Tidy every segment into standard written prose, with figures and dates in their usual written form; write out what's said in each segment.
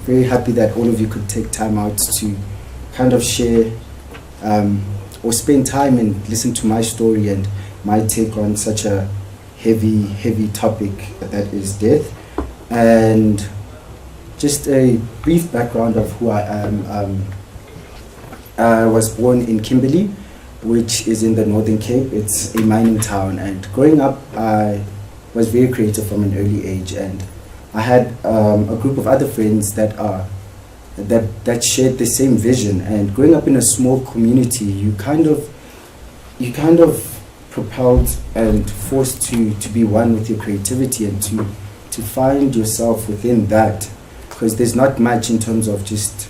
very happy that all of you could take time out to kind of share or spend time and listen to my story and my take on such a heavy topic that is death. And just a brief background of who I am. I was born in Kimberley, which is in the Northern Cape. It's a mining town, and growing up I was very creative from an early age, and I had a group of other friends that shared the same vision. And growing up in a small community, you kind of propelled and forced to be one with your creativity and to find yourself within that, because there's not much in terms of just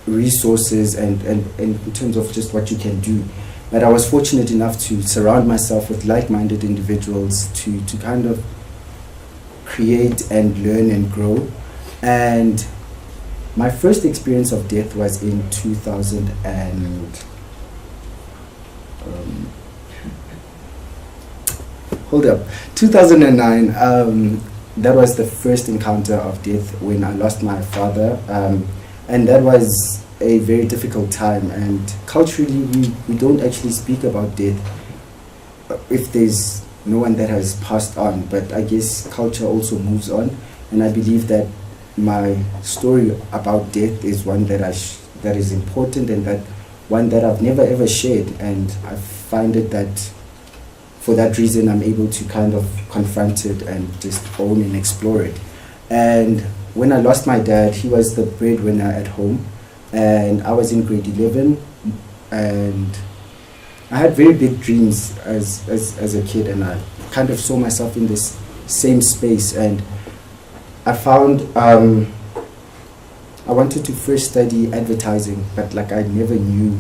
resources and in terms of just what you can do. But I was fortunate enough to surround myself with like-minded individuals to kind of create and learn and grow. And my first experience of death was in 2009. That was the first encounter of death when I lost my father, and that was a very difficult time. And culturally, we don't actually speak about death if there's no one that has passed on. But I guess culture also moves on, and I believe that my story about death is one that that is important, and that one that I've never ever shared. And I find it that for that reason I'm able to kind of confront it and just own and explore it. And when I lost my dad, he was the breadwinner at home, and I was in grade 11, and I had very big dreams as a kid, and I kind of saw myself in this same space. And I found I wanted to first study advertising, but like I never knew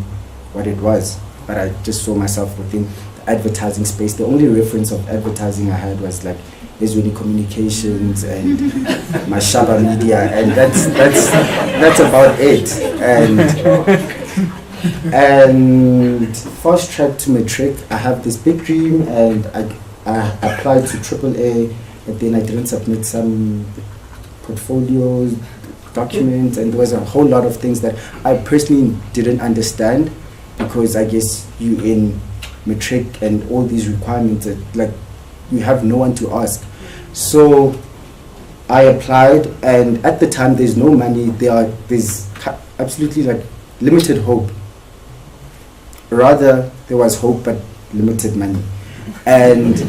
what it was, but I just saw myself within the advertising space. The only reference of advertising I had was like Israeli Communications and Mashaba Media, and that's about it. And fast track to matric, I have this big dream, and I applied to AAA, but then I didn't submit some portfolios, documents, and there was a whole lot of things that I personally didn't understand, because I guess you in matric and all these requirements that like you have no one to ask. So I applied, and at the time there's no money, there's absolutely like limited hope. Rather, there was hope but limited money. And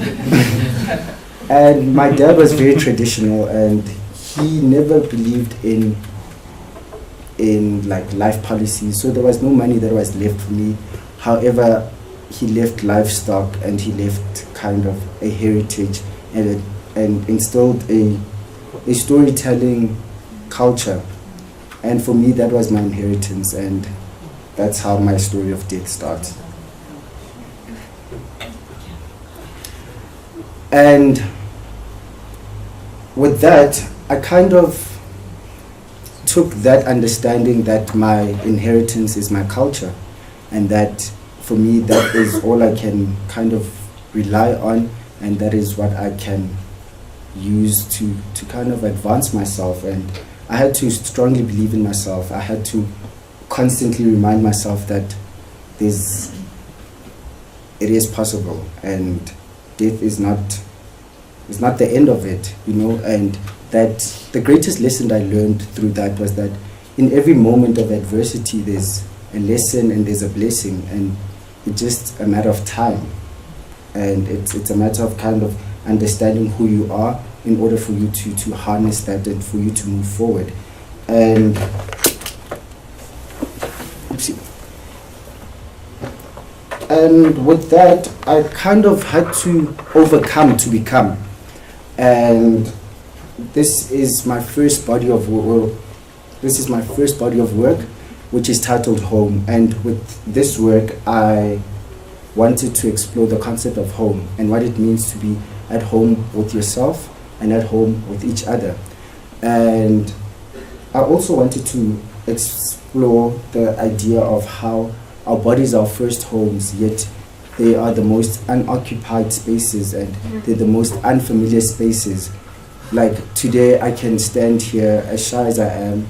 and my dad was very traditional, and he never believed in like life policies, so there was no money that was left for me. However, he left livestock, and he left kind of a heritage, and instilled a storytelling culture. And for me, that was my inheritance, and that's how my story of death starts. And with that, I kind of took that understanding that my inheritance is my culture, and that for me that is all I can kind of rely on, and that is what I can use to kind of advance myself. And I had to strongly believe in myself. I had to constantly remind myself that it is possible, and death is not the end of it, you know. And that the greatest lesson I learned through that was that in every moment of adversity there's a lesson and there's a blessing, and it's just a matter of time, and it's a matter of kind of understanding who you are in order for you to harness that and for you to move forward. And with that, I kind of had to overcome to become. And this is my first body of work. Which is titled Home. And with this work, I wanted to explore the concept of home and what it means to be at home with yourself and at home with each other. And I also wanted to explore the idea of how our bodies are our first homes, yet they are the most unoccupied spaces, and they're the most unfamiliar spaces. like today I can stand here as shy as I am,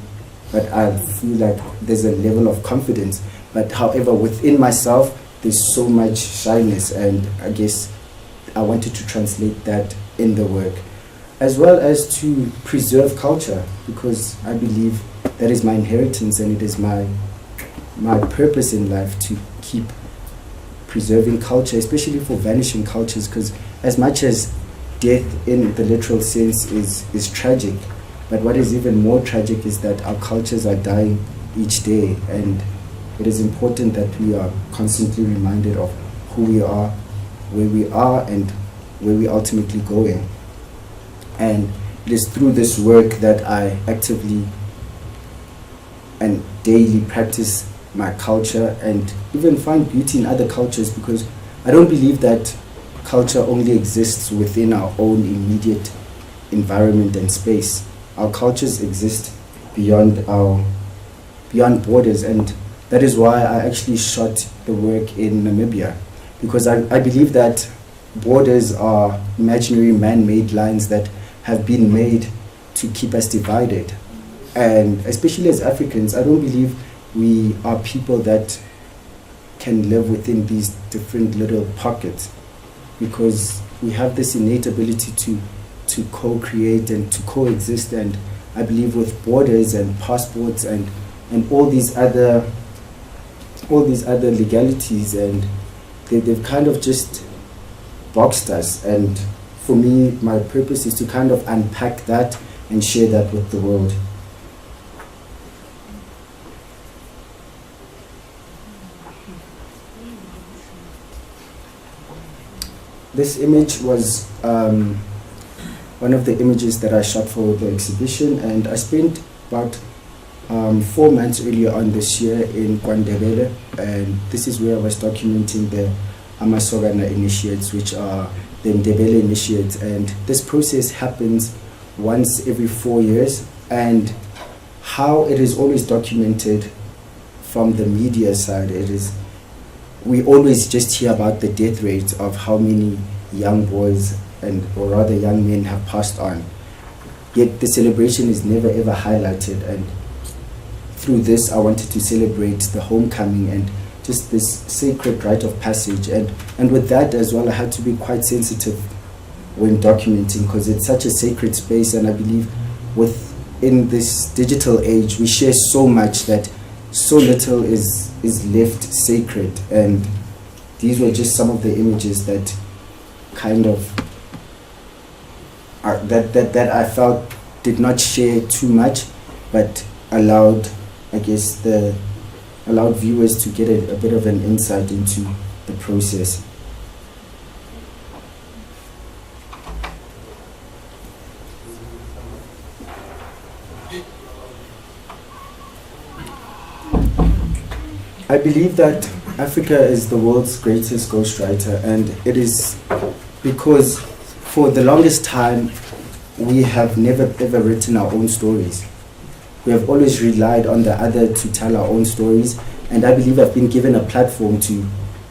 but I feel like there's a level of confidence. But however, within myself, there's so much shyness, and I guess I wanted to translate that in the work, as well as to preserve culture, because I believe that is my inheritance and it is my purpose in life to keep preserving culture, especially for vanishing cultures, because as much as death in the literal sense is tragic, but what is even more tragic is that our cultures are dying each day, and it is important that we are constantly reminded of who we are, where we are, and where we're ultimately going. And it is through this work that I actively and daily practice my culture and even find beauty in other cultures, because I don't believe that culture only exists within our own immediate environment and space. Our cultures exist beyond borders, and that is why I actually shot the work in Namibia, because I believe that borders are imaginary man-made lines that have been made to keep us divided. And especially as Africans, I don't believe we are people that can live within these different little pockets, because we have this innate ability to co-create and to coexist. And I believe with borders and passports and all these other legalities, and they've kind of just boxed us. And for me, my purpose is to kind of unpack that and share that with the world. This image was one of the images that I shot for the exhibition, and I spent about 4 months earlier on this year in KwaNdebele, and this is where I was documenting the Amasokana initiates, which are the Ndebele initiates. And this process happens once every 4 years, and how it is always documented from the media side, we always just hear about the death rates of how many young boys or rather young men have passed on. Yet the celebration is never ever highlighted, and through this I wanted to celebrate the homecoming and just this sacred rite of passage. And with that as well, I had to be quite sensitive when documenting, because it's such a sacred space, and I believe within this digital age we share so much that so little is left sacred. And these were just some of the images that kind of that I felt did not share too much, but allowed viewers to get a bit of an insight into the process. I believe that Africa is the world's greatest ghostwriter, and it is because for the longest time we have never ever written our own stories. We have always relied on the other to tell our own stories, and I believe I've been given a platform to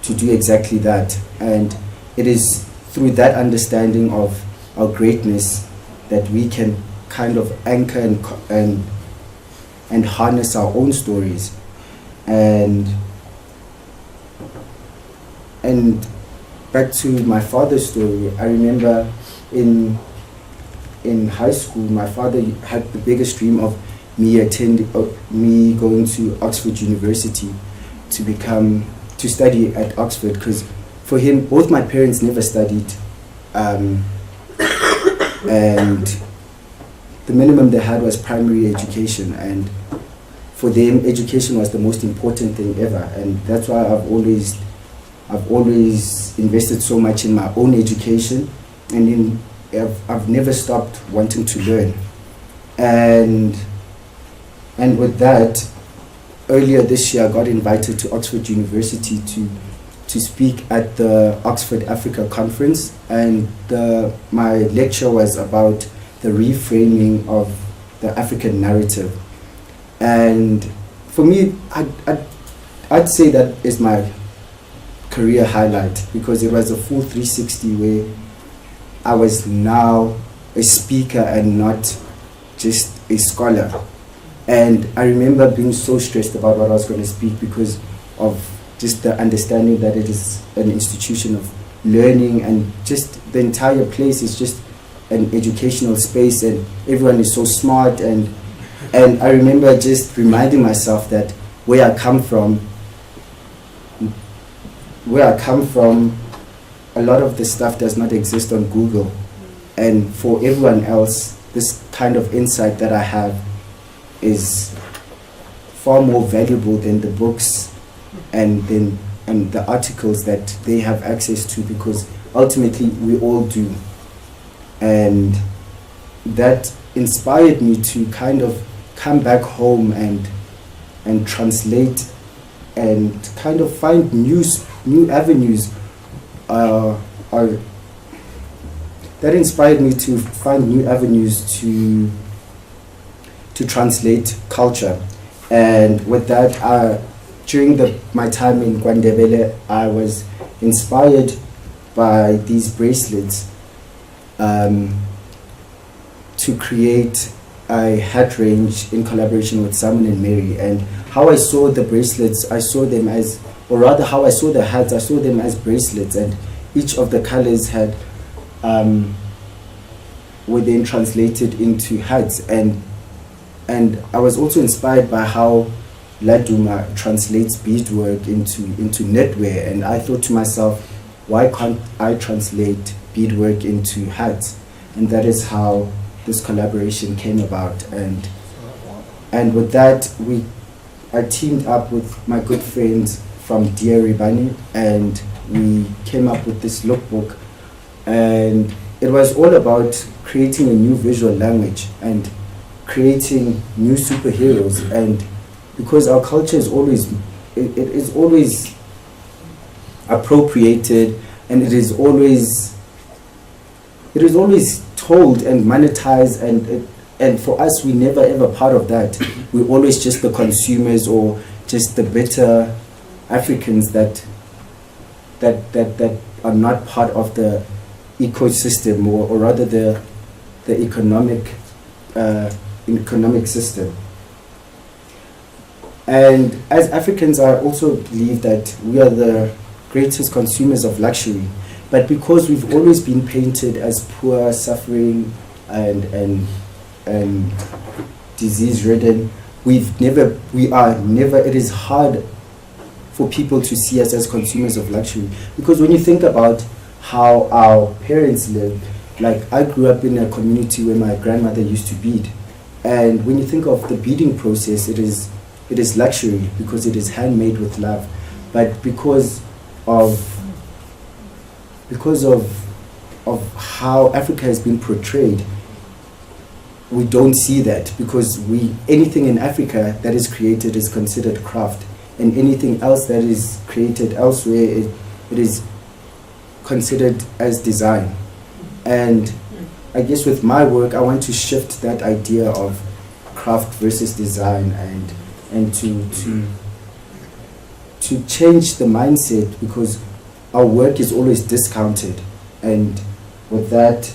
do exactly that. And it is through that understanding of our greatness that we can kind of anchor and harness our own stories. And back to my father's story, I remember in high school, my father had the biggest dream of me going to Oxford University to study at Oxford, because for him, both my parents never studied, and the minimum they had was primary education, and for them, education was the most important thing ever. And that's why I've always invested so much in my own education, and I've never stopped wanting to learn. And with that, earlier this year I got invited to Oxford University to speak at the Oxford Africa Conference, and my lecture was about the reframing of the African narrative. And for me, I'd say that is my career highlight, because it was a full 360 where I was now a speaker and not just a scholar. And I remember being so stressed about what I was going to speak because of just the understanding that it is an institution of learning, and just the entire place is just an educational space, and everyone is so smart. And I remember just reminding myself that where I come from, a lot of the stuff does not exist on Google. And for everyone else, this kind of insight that I have is far more valuable than the books and the articles that they have access to, because ultimately we all do. And that inspired me to kind of come back home and translate and kind of find new avenues. That inspired me to find new avenues to translate culture. And with that, during my time in KwaNdebele, I was inspired by these bracelets to create a hat range in collaboration with Simon and Mary. And how I saw the bracelets, I saw them as, or rather how I saw the hats, I saw them as bracelets, and each of the colors had were then translated into hats. And I was also inspired by how Laduma translates beadwork into knitwear, and I thought to myself, why can't I translate beadwork into hats? And that is how this collaboration came about. And with that, I teamed up with my good friends from Dear Ribani, and we came up with this lookbook. And it was all about creating a new visual language and creating new superheroes. And because our culture is always, it is always appropriated, and it is always told and monetized, and for us, we never ever part of that. We're always just the consumers, or just the bitter Africans that are not part of the ecosystem, or rather the economic system. And as Africans, I also believe that we are the greatest consumers of luxury. But because we've always been painted as poor, suffering, and disease-ridden, it is hard for people to see us as consumers of luxury. Because when you think about how our parents live, like I grew up in a community where my grandmother used to bead. And when you think of the beading process, it is luxury because it is handmade with love. But because of how Africa has been portrayed, we don't see that, because anything in Africa that is created is considered craft, and anything else that is created elsewhere, it is considered as design. And I guess with my work, I want to shift that idea of craft versus design, and to change the mindset, because our work is always discounted. And with that,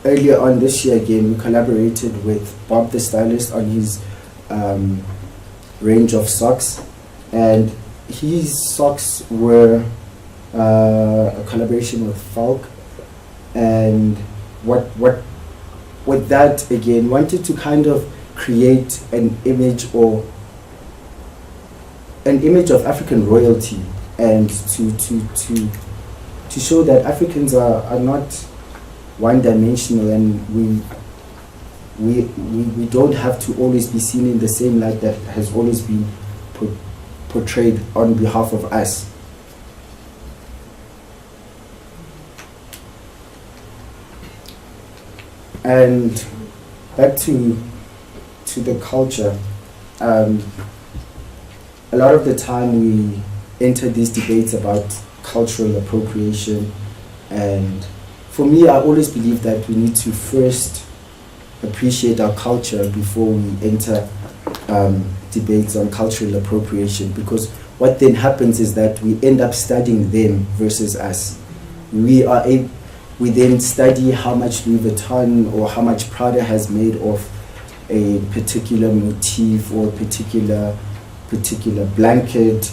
earlier on this year again, we collaborated with Bob the stylist on his range of socks, and his socks were a collaboration with Falk. And what with that again, wanted to kind of create an image of African royalty, and to show that Africans are not one-dimensional, and we don't have to always be seen in the same light that has always been portrayed on behalf of us. And back to the culture, a lot of the time we enter these debates about cultural appropriation, and for me, I always believe that we need to first appreciate our culture before we enter debates on cultural appropriation, because what then happens is that we end up studying them versus us. we then study how much Louis Vuitton or how much Prada has made of a particular motif or particular blanket,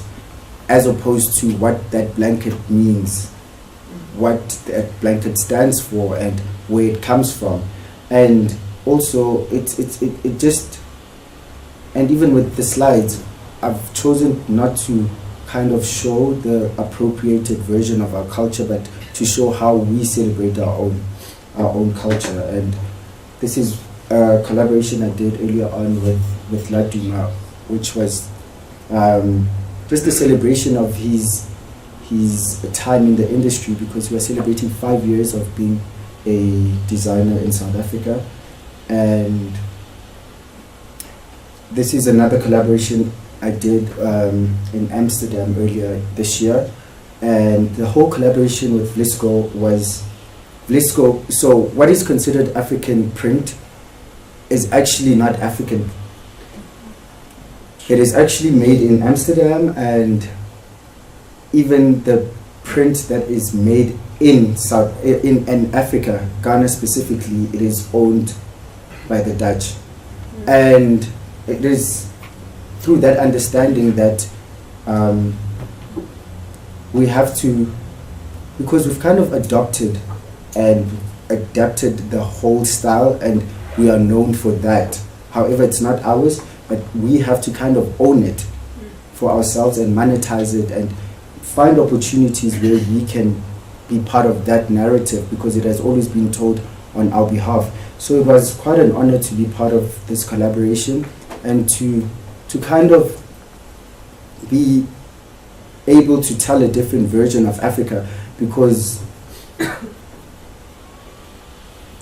as opposed to what that blanket means, what that blanket stands for, and where it comes from. And also it just, and even with the slides, I've chosen not to kind of show the appropriated version of our culture, but to show how we celebrate our own culture. And this is a collaboration I did earlier on with Laduma, which was just a celebration of his time in the industry, because we are celebrating 5 years of being a designer in South Africa. And this is another collaboration I did in Amsterdam earlier this year. And the whole collaboration with Vlisco was so what is considered African print is actually not African. It is actually made in Amsterdam, and even the print that is made in Africa, Ghana specifically, it is owned by the Dutch. And it is through that understanding that we have to, because we've kind of adopted and adapted the whole style, and we are known for that. However, it's not ours, but we have to kind of own it for ourselves and monetize it and find opportunities where we can be part of that narrative, because it has always been told on our behalf. So it was quite an honor to be part of this collaboration and to kind of be able to tell a different version of Africa, because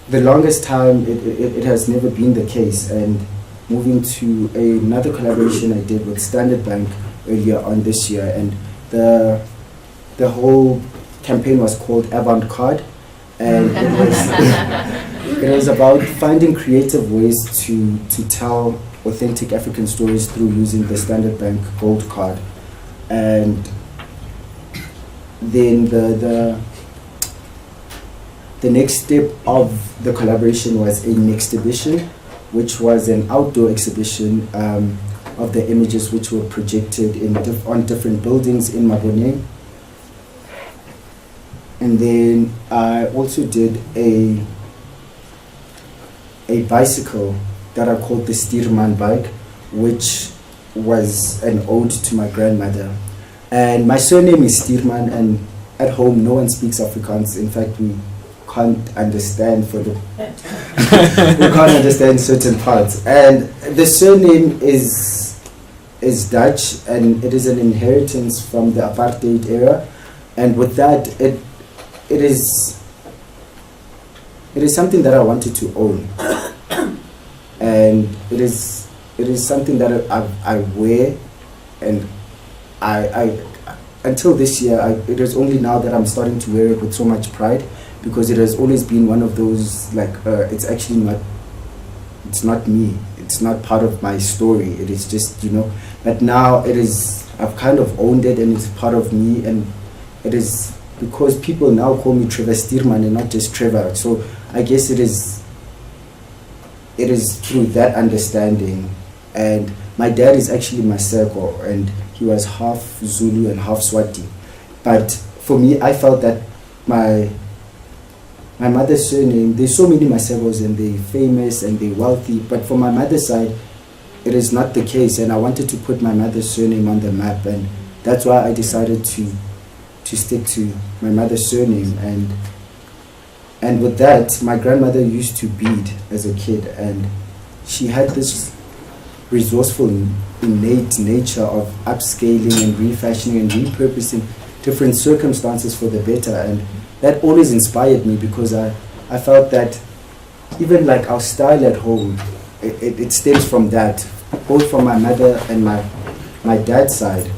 the longest time it has never been the case. And moving to another collaboration I did with Standard Bank earlier on this year, and the whole campaign was called Avant-Garde, and it was about finding creative ways to tell authentic African stories through using the Standard Bank Gold Card. And then the next step of the collaboration was an exhibition, which was an outdoor exhibition of the images which were projected on different buildings in Maboneng. And then I also did a bicycle that I called the Stuurman bike, which was an ode to my grandmother. And my surname is Stuurman, and at home no one speaks Afrikaans. In fact, we can't understand we can't understand certain parts. And the surname is Dutch, and it is an inheritance from the apartheid era. And with that, it is something that I wanted to own. And it is something that I wear, and I until this year, it is only now that I'm starting to wear it with so much pride, because it has always been one of those, like, it's actually not, it's not me, it's not part of my story, it is just, but now it is, I've kind of owned it, and it's part of me. And it is because people now call me Trevor Stuurman and not just Trevor. So I guess it is through that understanding. And my dad is actually Maseko, and he was half Zulu and half Swati. But for me, I felt that my mother's surname, there's so many Masekos, and they're famous and they're wealthy, but for my mother's side, it is not the case. And I wanted to put my mother's surname on the map, and that's why I decided to stick to my mother's surname. And with that, my grandmother used to bead as a kid, and she had this resourceful, innate nature of upscaling and refashioning and repurposing different circumstances for the better. And that always inspired me, because I felt that even like our style at home, it stems from that, both from my mother and my dad's side.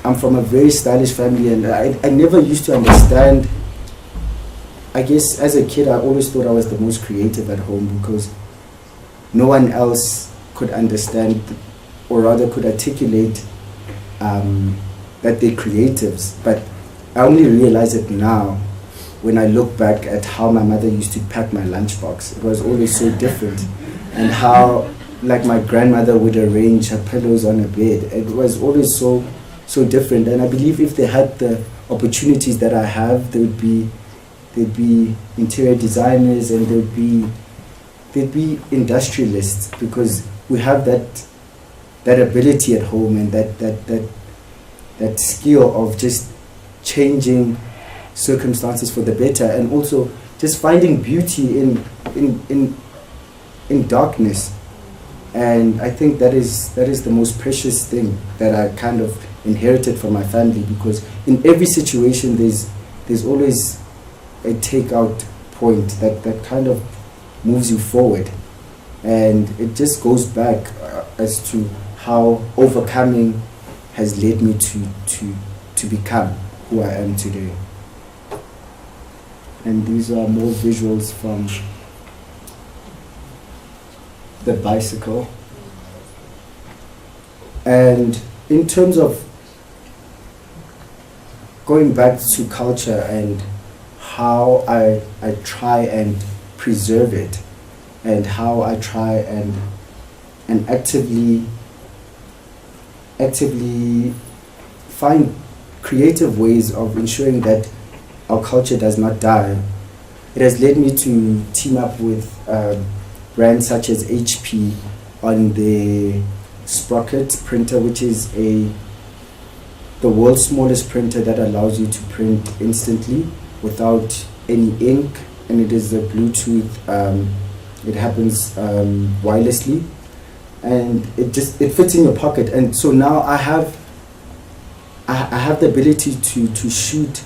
I'm from a very stylish family, and I never used to understand. I guess as a kid, I always thought I was the most creative at home, because no one else could understand, or rather could articulate that they're creatives. But I only realize it now when I look back at how my mother used to pack my lunchbox. It was always so different, and how like my grandmother would arrange her pillows on her bed. It was always so different. And I believe if they had the opportunities that I have, there'd be interior designers, and there'd be industrialists, because we have that ability at home, and that skill of just changing circumstances for the better, and also just finding beauty in darkness. And I think that is the most precious thing that I kind of inherited from my family, because in every situation there's always a takeout point that kind of moves you forward, and it just goes back as to how overcoming has led me to become who I am today. And these are more visuals from the bicycle. And in terms of going back to culture and how I try and preserve it, and how I try and actively find creative ways of ensuring that our culture does not die. It has led me to team up with brands such as HP on the Sprocket printer, which is the world's smallest printer that allows you to print instantly without any ink, and it is a Bluetooth. It happens wirelessly, and it fits in your pocket. And so now I have the ability to shoot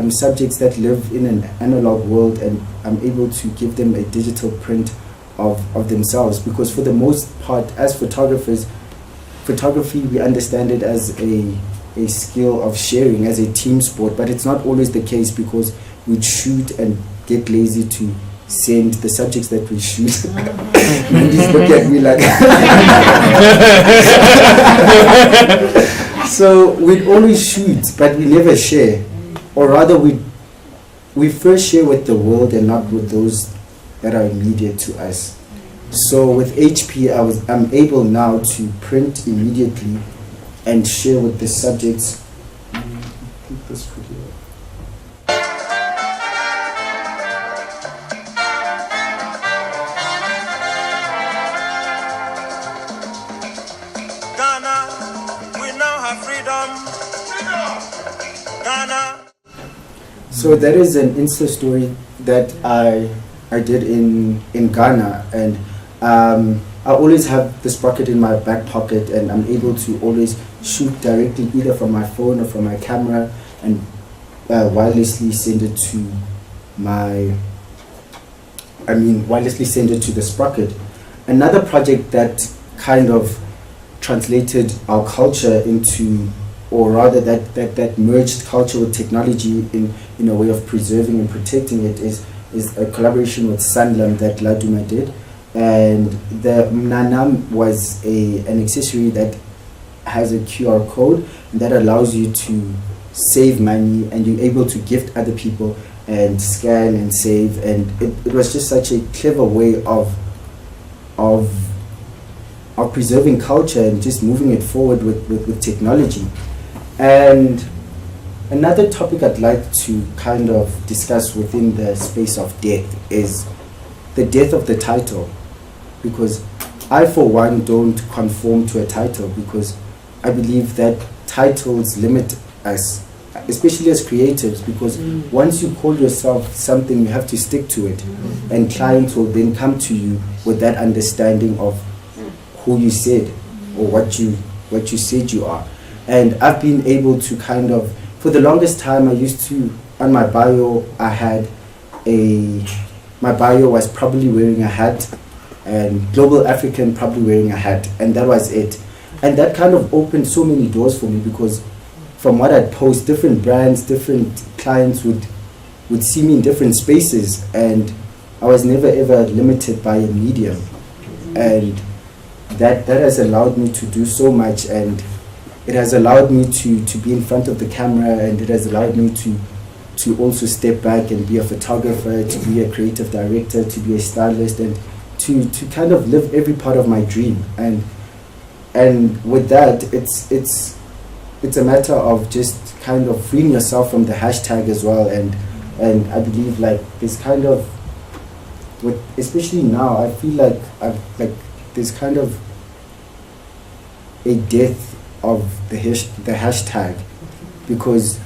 subjects that live in an analog world, and I'm able to give them a digital print of themselves, because for the most part, as photographers, photography, we understand it as a skill of sharing, as a team sport, but it's not always the case, because we shoot and get lazy to send the subjects that we shoot. Mandy's look at me like so we'd always shoot, but we never share, or rather we first share with the world and not with those that are immediate to us. So with HP, I'm able now to print immediately and share with the subjects. I think this video. So that is an Insta story that I did in Ghana, and I always have this pocket in my back pocket, and I'm able to always shoot directly either from my phone or from my camera, and wirelessly send it to the sprocket. Another project that kind of translated our culture into, or rather that merged culture with technology in a way of preserving and protecting it, is a collaboration with Sanlam that Laduma did. And the Mnanam was an accessory that has a QR code that allows you to save money, and you're able to gift other people and scan and save. And it was just such a clever way of preserving culture and just moving it forward with technology. And another topic I'd like to kind of discuss within the space of death is the death of the title, because I, for one, don't conform to a title, because I believe that titles limit us, especially as creatives, because once you call yourself something, you have to stick to it, and clients will then come to you with that understanding of who you said or what you said you are. And I've been able to kind of, for the longest time, I used to, on my bio, my bio was probably wearing a hat, and Global African probably wearing a hat, and that was it. And that kind of opened so many doors for me, because from what I'd post, different brands, different clients would see me in different spaces, and I was never ever limited by a medium. And that has allowed me to do so much, and it has allowed me to be in front of the camera, and it has allowed me to also step back and be a photographer, to be a creative director, to be a stylist, and to kind of live every part of my dream. And with that, it's a matter of just kind of freeing yourself from the hashtag as well. And I believe like this kind of, with especially now, I feel like there's kind of a death of the hashtag, because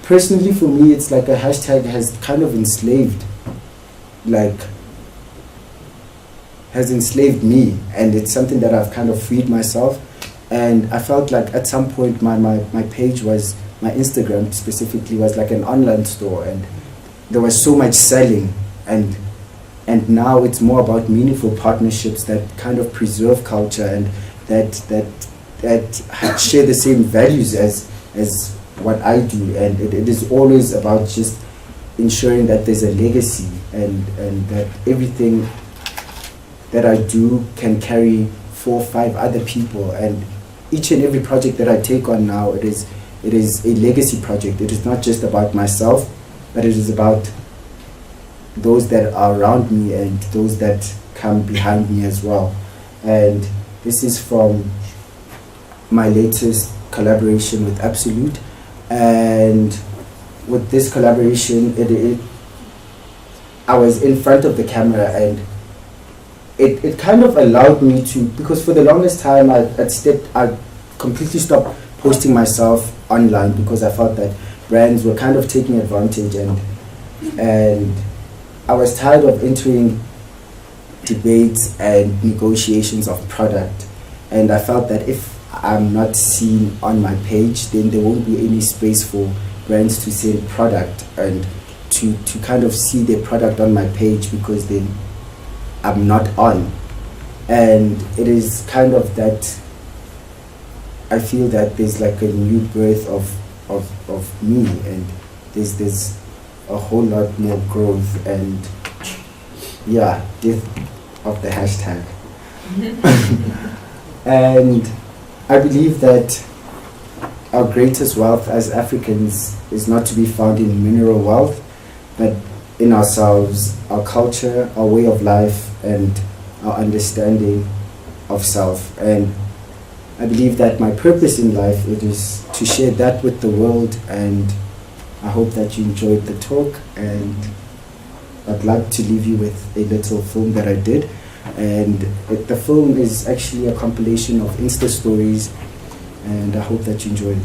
personally for me it's like a hashtag has kind of enslaved me, and it's something that I've kind of freed myself. And I felt like at some point my page was, my Instagram specifically, was like an online store, and there was so much selling, and now it's more about meaningful partnerships that kind of preserve culture, and that share the same values as what I do. And it is always about just ensuring that there's a legacy, and that everything that I do can carry 4 or 5 other people. And each and every project that I take on now, it is a legacy project. It is not just about myself, but it is about those that are around me and those that come behind me as well. And this is from my latest collaboration with Absolute. And with this collaboration, I was in front of the camera, and it kind of allowed me to, because for the longest time I completely stopped posting myself online, because I felt that brands were kind of taking advantage, and I was tired of entering debates and negotiations of product. And I felt that if I'm not seen on my page, then there won't be any space for brands to sell product and to kind of see their product on my page, because then I'm not on. And it is kind of that I feel that there's like a new birth of me, and there's a whole lot more growth, and yeah, death of the hashtag. And I believe that our greatest wealth as Africans is not to be found in mineral wealth, but in ourselves, our culture, our way of life, and our understanding of self. And I believe that my purpose in life, it is to share that with the world. And I hope that you enjoyed the talk, and I'd like to leave you with a little film that I did. And the film is actually a compilation of Insta stories, and I hope that you enjoyed.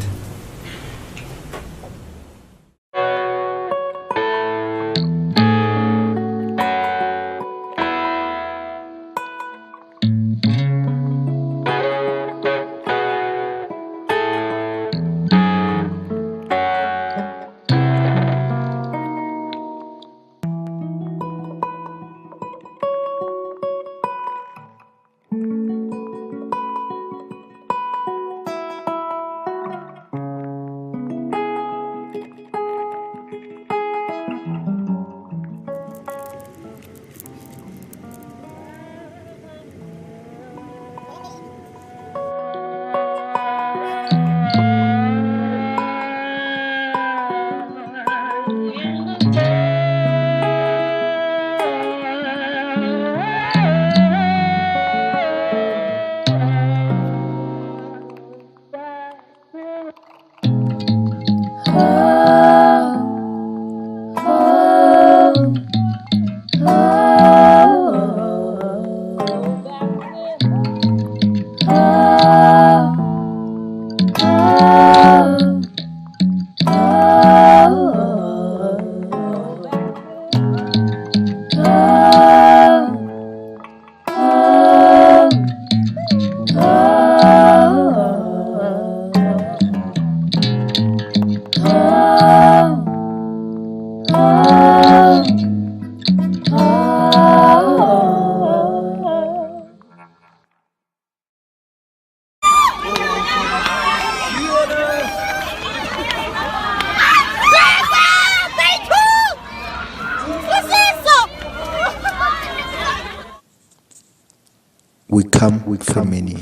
We come from many.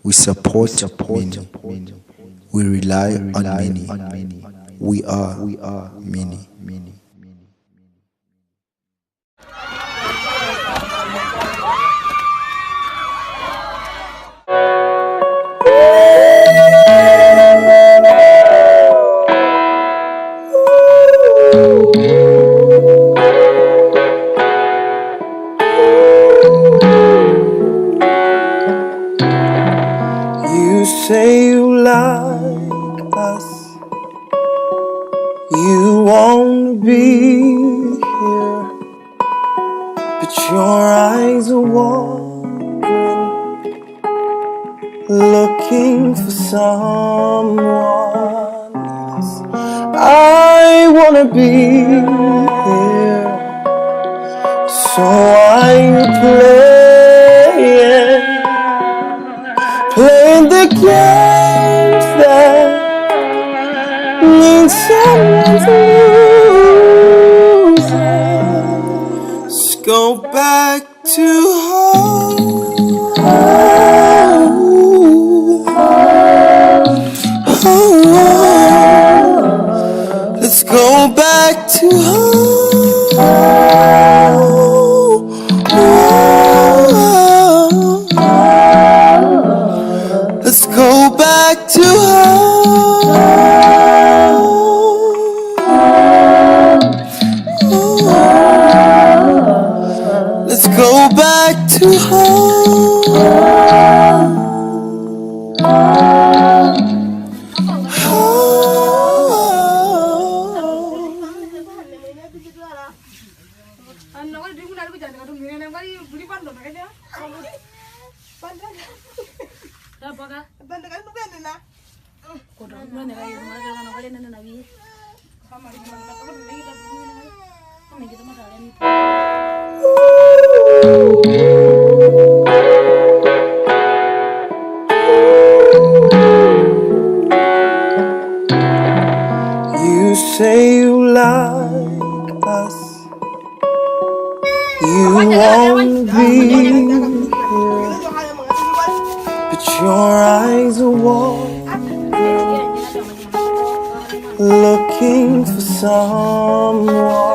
We support many. We rely on many. We are many. You say you like us, you wanna be here, but your eyes are wandering, looking for someone else. I wanna be here, so I'm playing the games that mean someone's losing. Let's go back to home. Let's go back to home. Let's go back to home. Let's go back to home. You say you like us, you wanna be here, but your eyes are wandering, looking for someone.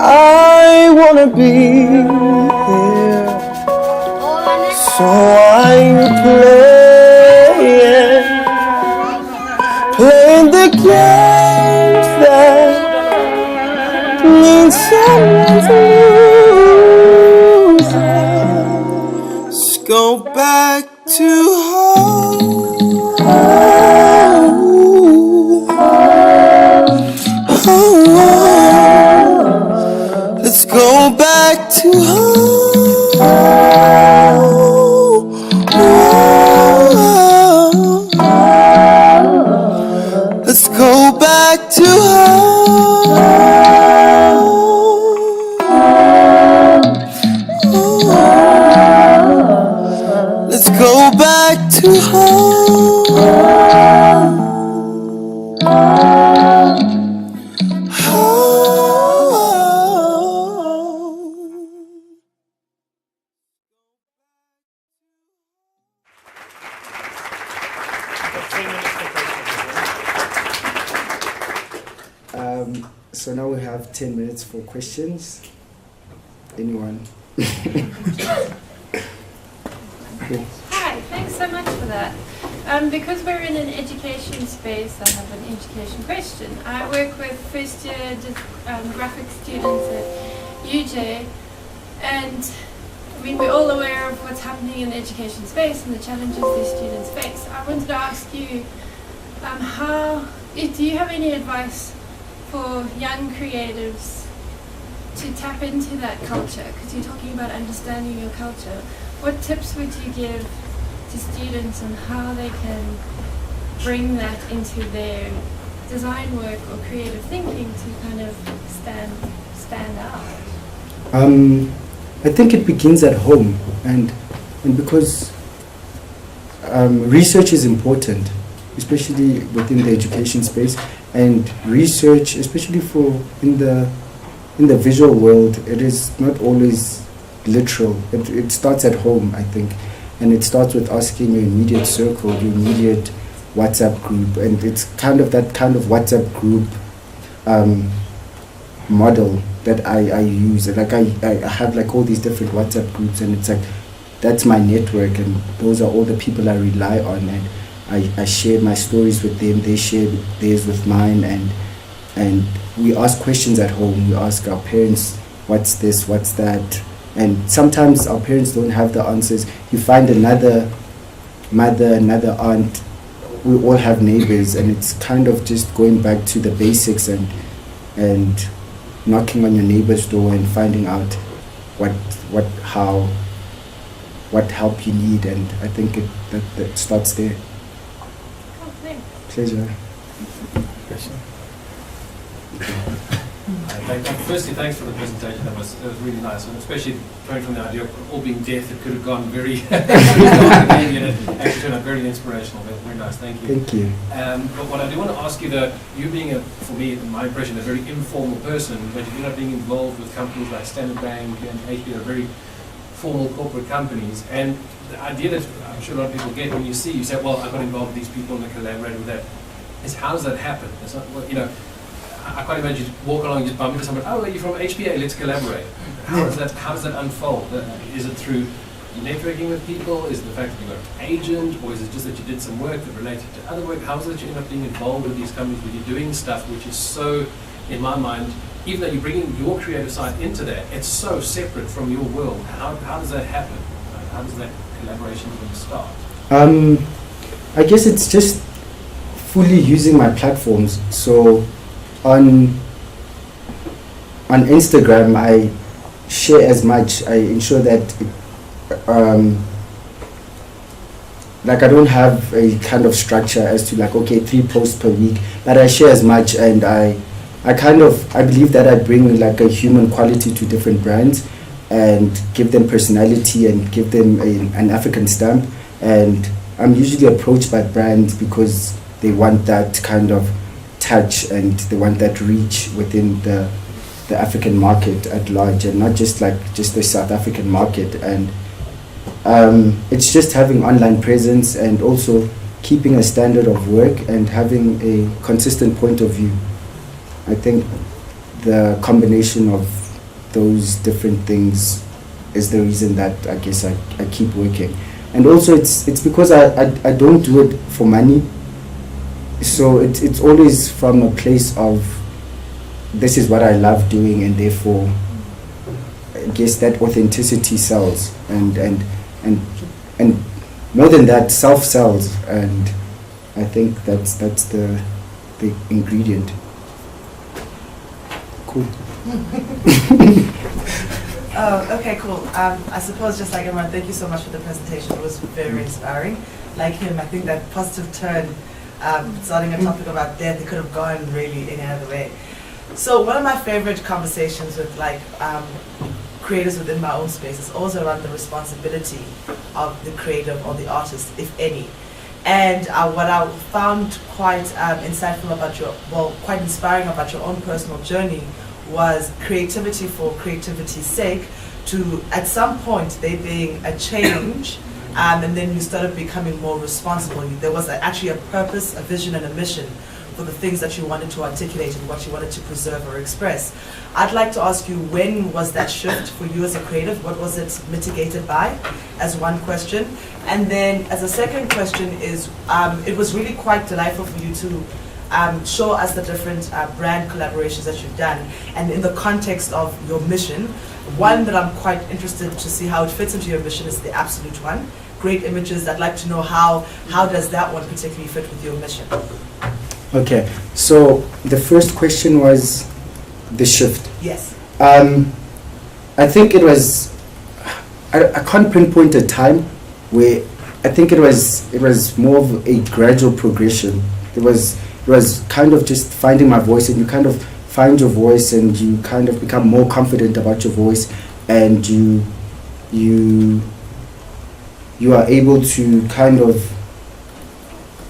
I wanna be here, so I'm playing the games that mean someone's losing. Let's go back to home. Let's go back to home. Let's go back to home. Let's go back to home. So now we have 10 minutes for questions. Anyone? Hi, thanks so much for that. Because we're in an education space, I have an education question. I work with first year graphic students at UJ, and I mean, we're all aware of what's happening in the education space and the challenges these students face. I wanted to ask you, do you have any advice for young creatives to tap into that culture? Because you're talking about understanding your culture. What tips would you give to students on how they can bring that into their design work or creative thinking to kind of stand out? I think it begins at home, and because research is important, especially within the education space, and research, especially in the visual world, it is not always literal. It starts at home, I think, and it starts with asking your immediate circle, your immediate WhatsApp group, and it's kind of that kind of WhatsApp group model that I use. Like I have like all these different WhatsApp groups, and it's like that's my network, and those are all the people I rely on, and I share my stories with them, they share theirs with mine, and we ask questions at home. We ask our parents, what's this, what's that, and sometimes our parents don't have the answers. You find another mother, another aunt. We all have neighbors, and it's kind of just going back to the basics and knocking on your neighbor's door and finding out what help you need, and I think that starts there. Cool, thanks. Pleasure. Firstly, thanks for the presentation. That was really nice, and especially coming from the idea of all being deaf, it could have gone very, and it actually turned out very inspirational. Very nice, thank you. Thank you. But what I do want to ask you, that you being for me, in my impression, a very informal person, but you ended up being involved with companies like Standard Bank and HP, very formal corporate companies, and the idea that I'm sure a lot of people get when you say, well, I got involved with these people and I collaborated with that, is how does that happen? It's not, well, I can't imagine you walk along and just bump into someone, oh, you're from HBA, let's collaborate. How does that unfold? Is it through networking with people? Is it the fact that you got an agent? Or is it just that you did some work that related to other work? How is it that you end up being involved with these companies where you're doing stuff which is so, in my mind, even though you're bringing your creative side into that, it's so separate from your world. How does that happen? How does that collaboration even start? I guess it's just fully using my platforms. So on Instagram, I share as much. I ensure that like I don't have a kind of structure as to like, okay, 3 posts per week, but I share as much, and I believe that I bring like a human quality to different brands and give them personality and give them an African stamp. And I'm usually approached by brands because they want that kind of touch and they want that reach within the African market at large, and not just the South African market. And it's just having online presence and also keeping a standard of work and having a consistent point of view. I think the combination of those different things is the reason that I guess I keep working. And also it's because I don't do it for money. So it's always from a place of this is what I love doing, and therefore I guess that authenticity sells, and more than that, self sells, and I think that's the ingredient. Cool. Oh, okay, cool. I suppose just like everyone, thank you so much for the presentation. It was very inspiring. Like him, I think that positive turn, starting a topic about death, it could have gone really any other way. So one of my favorite conversations with creators within my own space is also around the responsibility of the creative or the artist, if any. And what I found quite insightful about quite inspiring about your own personal journey was creativity for creativity's sake, to at some point there being a change, and then you started becoming more responsible. There was actually a purpose, a vision, and a mission for the things that you wanted to articulate and what you wanted to preserve or express. I'd like to ask you, when was that shift for you as a creative? What was it mitigated by, as one question? And then as a second question is, it was really quite delightful for you to show us the different brand collaborations that you've done, and in the context of your mission. One that I'm quite interested to see how it fits into your mission is the Absolute one. Great images. I'd like to know how does that one particularly fit with your mission? Okay, so the first question was the shift. Yes. I think it was, I can't pinpoint a time where, I think it was more of a gradual progression. It was kind of just finding my voice, and you kind of find your voice and you kind of become more confident about your voice, and you are able to kind of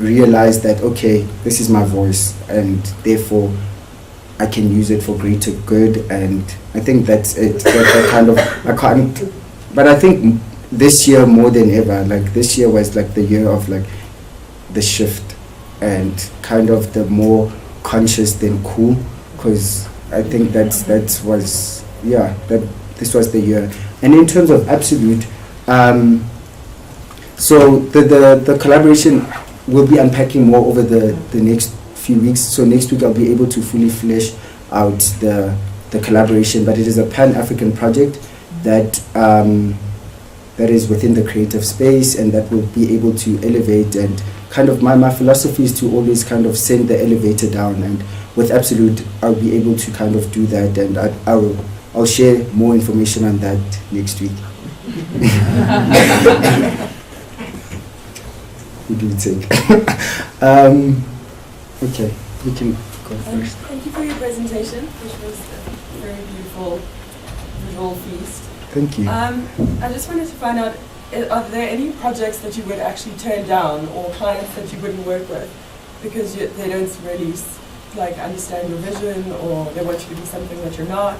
realize that, okay, this is my voice, and therefore I can use it for greater good. And I think that's it. That kind of, I can't, but I think this year more than ever, like this year was like the year of like the shift and kind of the more conscious than cool, because I think that this was the year. And in terms of Absolute, so the collaboration will be unpacking more over the next few weeks. So next week I'll be able to fully flesh out the collaboration, but it is a Pan-African project that that is within the creative space, and that will be able to elevate, and kind of my philosophy is to always kind of send the elevator down, and with Absolute I'll be able to kind of do that, and I'll share more information on that next week. Who do you take? Okay, we can go first. Thank you for your presentation, which was a very beautiful visual feast. Thank you. I just wanted to find out, are there any projects that you would actually turn down, or clients that you wouldn't work with because they don't really like understand your vision, or they want you to be something that you're not?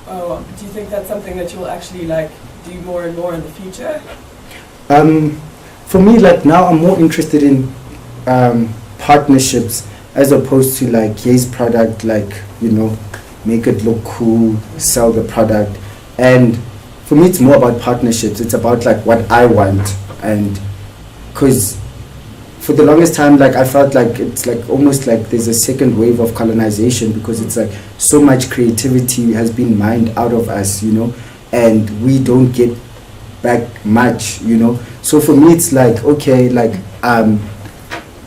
Or do you think that's something that you'll actually like do more and more in the future? For me, like now I'm more interested in partnerships as opposed to like Ye's product, like, you know, make it look cool, sell the product. And for me it's more about partnerships. It's about like what I want, and because for the longest time, like I felt like it's like almost like there's a second wave of colonization, because it's like so much creativity has been mined out of us, you know, and we don't get back much, you know. So for me it's like, okay, like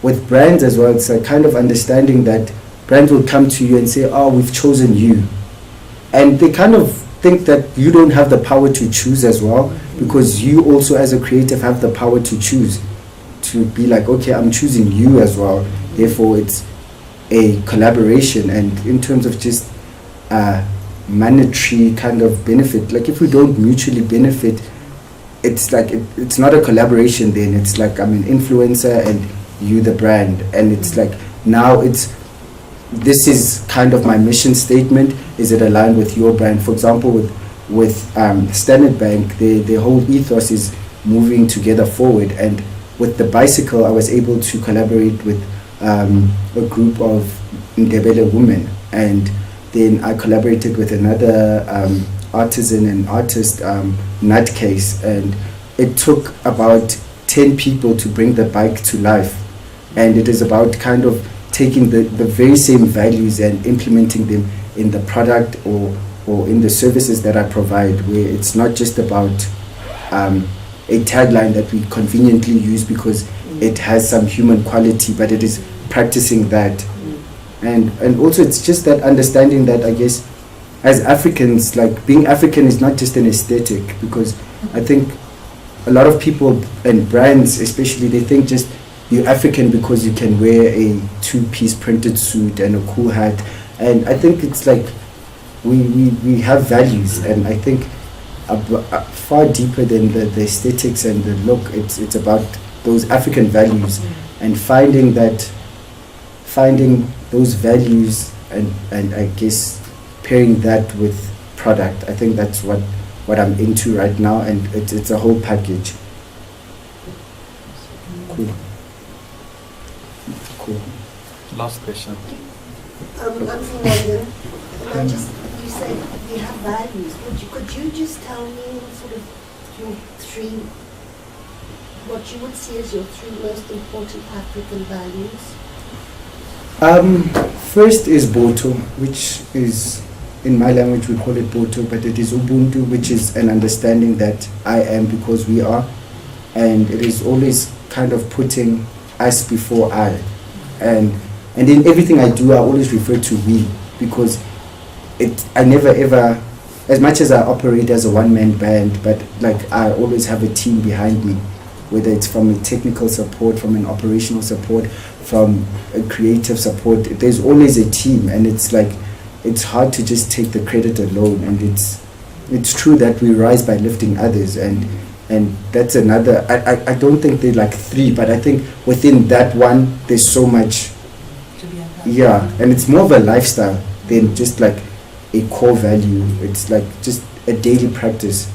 with brands as well, it's like kind of understanding that brands will come to you and say, oh, we've chosen you, and they kind of think that you don't have the power to choose as well, because you also as a creative have the power to choose, to be like, okay, I'm choosing you as well, therefore it's a collaboration. And in terms of just monetary kind of benefit, like if we don't mutually benefit, it's like it's not a collaboration then. It's like I'm an influencer and you the brand, and it's like now this is kind of my mission statement. Is it aligned with your brand? For example, with Standard Bank, their whole ethos is moving together forward, and with the bicycle I was able to collaborate with a group of Ndebele women, and then I collaborated with another artisan and artist, Nutcase, and it took about 10 people to bring the bike to life. And it is about kind of taking the very same values and implementing them in the product or in the services that I provide, where it's not just about a tagline that we conveniently use because it has some human quality, but it is practicing that. And also it's just that understanding that, I guess, as Africans, like being African is not just an aesthetic, because I think a lot of people and brands especially, they think just you're African because you can wear a two-piece printed suit and a cool hat. And I think it's like we have values, and I think far deeper than the aesthetics and the look, it's about those African values, and finding those values and I guess pairing that with product. I think that's what I'm into right now, and it's a whole package. Cool. Last question. I'm from London, and you said we have values. Could you just tell me sort of what you would see as your three most important African values? First is Boto, which is, in my language we call it Boto, but it is Ubuntu, which is an understanding that I am because we are, and it is always kind of putting us before I, and in everything I do I always refer to we, because I never ever, as much as I operate as a one-man band, but like I always have a team behind me, whether it's from a technical support, from an operational support, from a creative support. There's always a team, and it's like it's hard to just take the credit alone. And it's true that we rise by lifting others, and that's another. I don't think they're like three, but I think within that one there's so much. Yeah, and it's more of a lifestyle than just like a core value. It's like just a daily practice.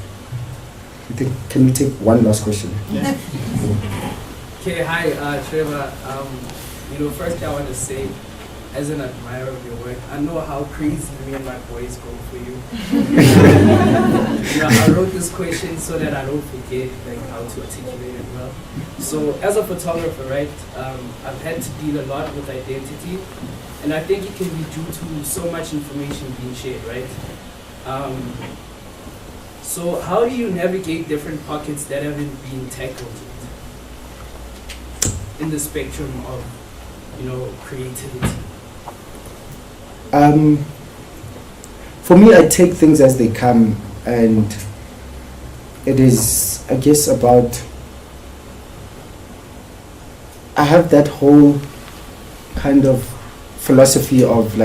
I think, can we take one last question? Okay, hi, Trevor. First I want to say, as an admirer of your work, I know how crazy me and my boys go for you. I wrote this question so that I don't forget how to articulate it well. So as a photographer, right, I've had to deal a lot with identity, and I think it can be due to so much information being shared, right? So how do you navigate different pockets that haven't been tackled yet in the spectrum of, creativity? For me, I take things as they come, and it is, I guess, about, I have that whole kind of philosophy of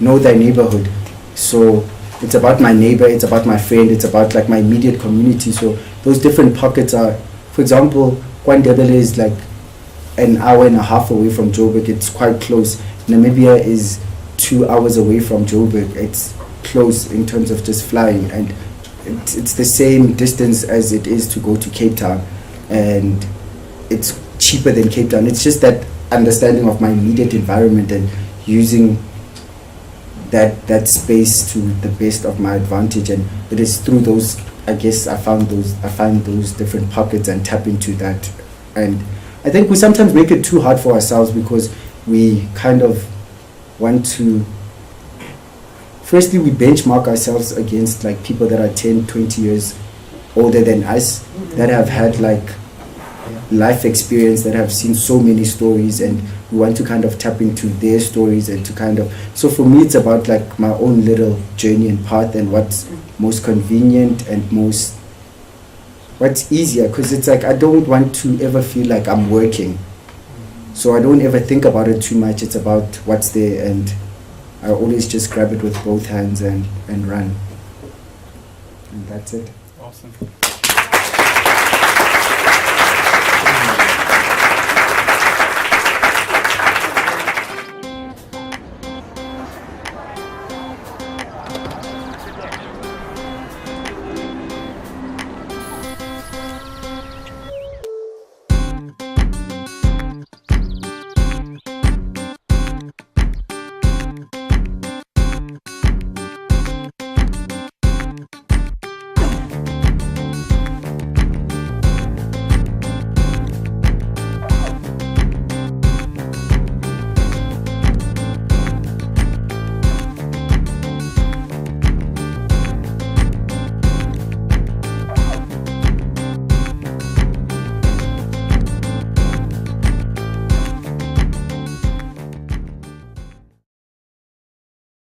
know thy neighborhood. So it's about my neighbor, it's about my friend, it's about my immediate community. So those different pockets are, for example, Kwandebele is an hour and a half away from Joburg. It's quite close. Namibia is 2 hours away from Joburg. It's close in terms of just flying, and it's the same distance as it is to go to Cape Town, and it's cheaper than Cape Town. It's just that understanding of my immediate environment and using that space to the best of my advantage, and it is through those, I guess, I find those different pockets and tap into that. And I think we sometimes make it too hard for ourselves because we kind of want to, firstly, we benchmark ourselves against people that are 10, 20 years older than us, that have had life experience, that have seen so many stories, and we want to kind of tap into their stories and to kind of, so for me it's about my own little journey and path and what's most convenient and what's easier, because it's I don't want to ever feel like I'm working, so I don't ever think about it too much. It's about what's there, and I always just grab it with both hands and run, and that's it. Awesome.